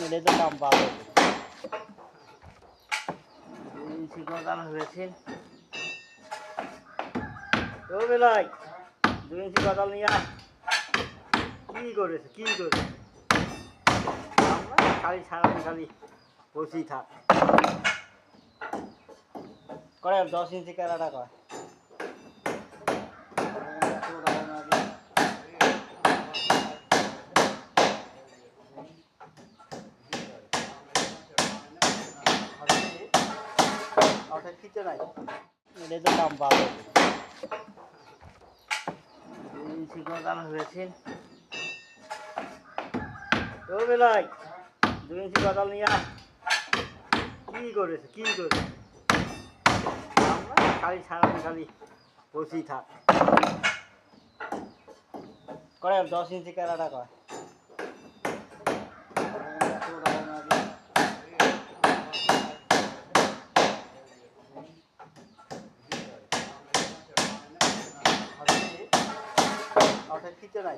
এটাই তো দাম পাবে 2 ইঞ্চি গজাল হয়েছে ও বেলাই 2 ইঞ্চি গজাল নিয়ে কি করেছে খালি সারাদিন খালি বসেই থাক করে 10 ইঞ্চি কেরাটা কয় এটাই তো দাম পাবে 2 ইঞ্চি গজাল হয়েছে ও বেলাই 2 ইঞ্চি গজাল নিয়ে কি করেছে খালি সারাদিন খালি বসেই থাক করে 10 ইঞ্চি কেরাটা কয় খিচে নাই